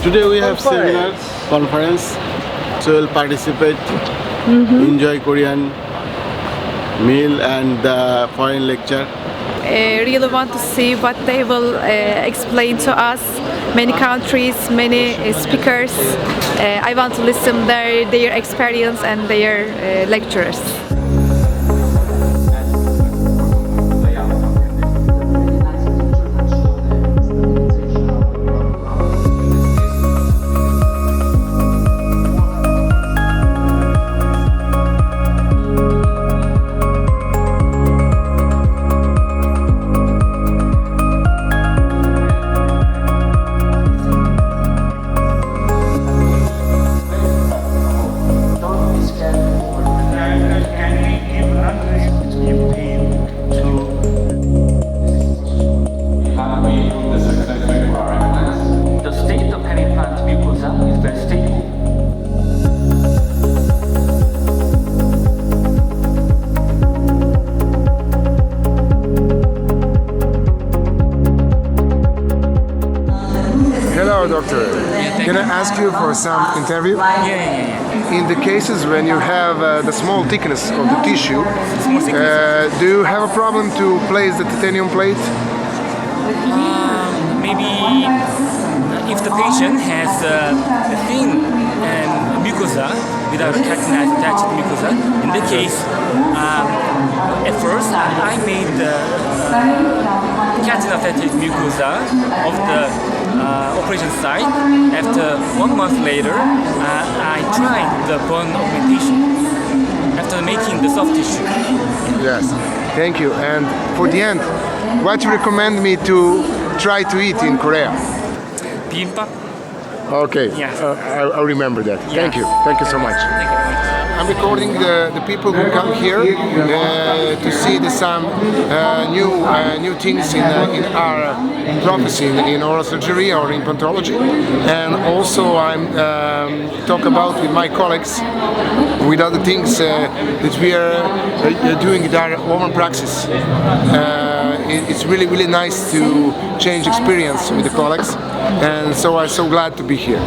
Today we have seminars, conference, so we'll participate, enjoy Korean meal and foreign lecture. Really want to see what they will explain to us. Many countries, many speakers. I want to listen their experience and their lectures. Hello, doctor. Can I ask you for some interview? Yeah. In the cases when you have the small thickness of the tissue, do you have a problem to place the titanium plate? Maybe if the patient has a thin mucosa without keratinized attached mucosa, in that case, at first I made the keratin-affected mucosa of the operation site. After 1 month later, I tried the bone augmentation after making the soft tissue. Yes, thank you. And for the end, what you recommend me to try to eat in Korea? Bibimbap? Okay, Yes. I'll remember that. Yes. Thank you so much. Thank you very much. I'm recording the people who come here to see some new things in our prophecy in oral surgery or in implantology, and also I'm talk about with my colleagues with other things that we are doing in our own praxis. It's really nice to change experience with the colleagues, and so I'm so glad to be here.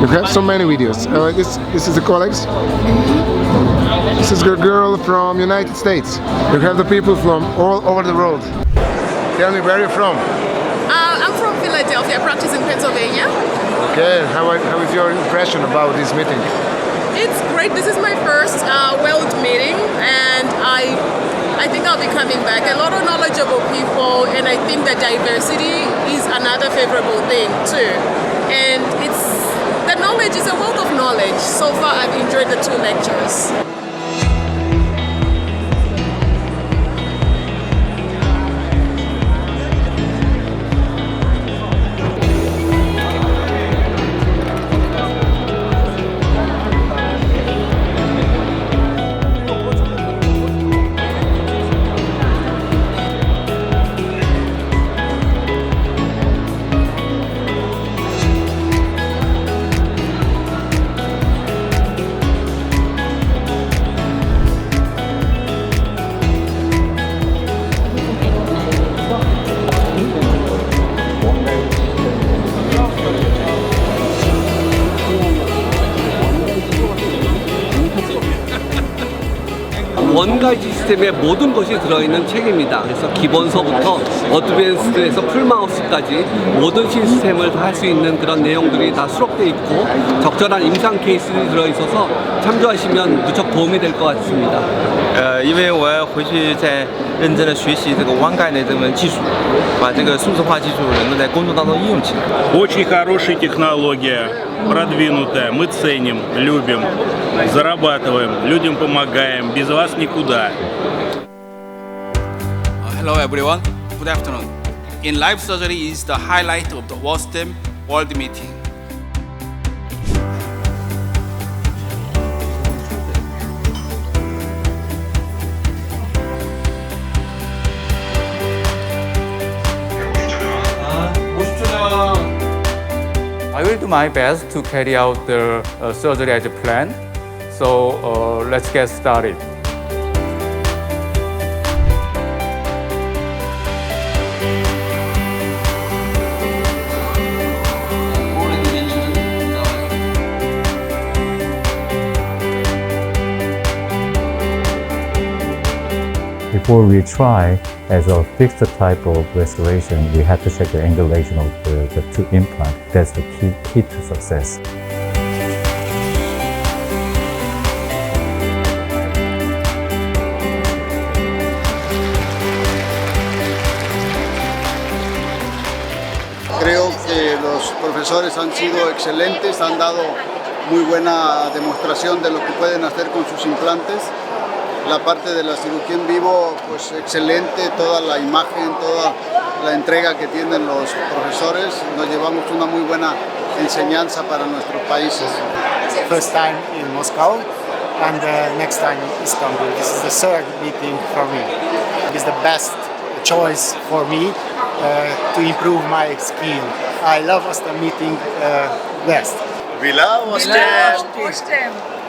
You have so many videos. This is the colleagues. This is a girl from United States. You have the people from all over the world. Tell me where you're from. I'm from Philadelphia. I practice in Pennsylvania. Okay, how is your impression about this meeting? It's great. This is my first World Meeting, and I think I'll be coming back. A lot of knowledgeable people, and I think that diversity is another favorable thing too. And the knowledge is a wealth of knowledge. So far, I've enjoyed the 2 lectures. 원가지 시스템의 모든 것이 들어있는 책입니다. 그래서 기본서부터 어드밴스드에서 풀마우스까지 모든 시스템을 할 수 있는 그런 내용들이 다 수록되어 있고 적절한 임상 케이스들이 들어있어서 참조하시면 무척 도움이 될 것 같습니다. 因为我要回去再认真的学习这个弯盖的这门技术，把这个数字化技术能够在工作当中应用起来。Очень хорошая технология, продвинутая. Мы ценим, любим, зарабатываем, людям помогаем. Без вас никуда. Hello everyone. Good afternoon. In life surgery is the highlight of the Osstem World Meeting. I will do my best to carry out the surgery as planned. So let's get started. before we try as a fixed type of restoration, we have to check the angulation of the tooth implant. That's the key to success. Creo que los profesores han sido excelentes, han dado muy buena demostración de lo que pueden hacer con sus implantes. La parte de la cirugía en vivo, pues excelente, toda la imagen, toda la entrega que tienen los profesores. Nos llevamos una muy buena enseñanza para nuestros países. First time in Moscow and next time in Istanbul. This is the third meeting for me. It's the best choice for me to improve my skill. I love Osstem meeting best. We love Osstem! Osstem!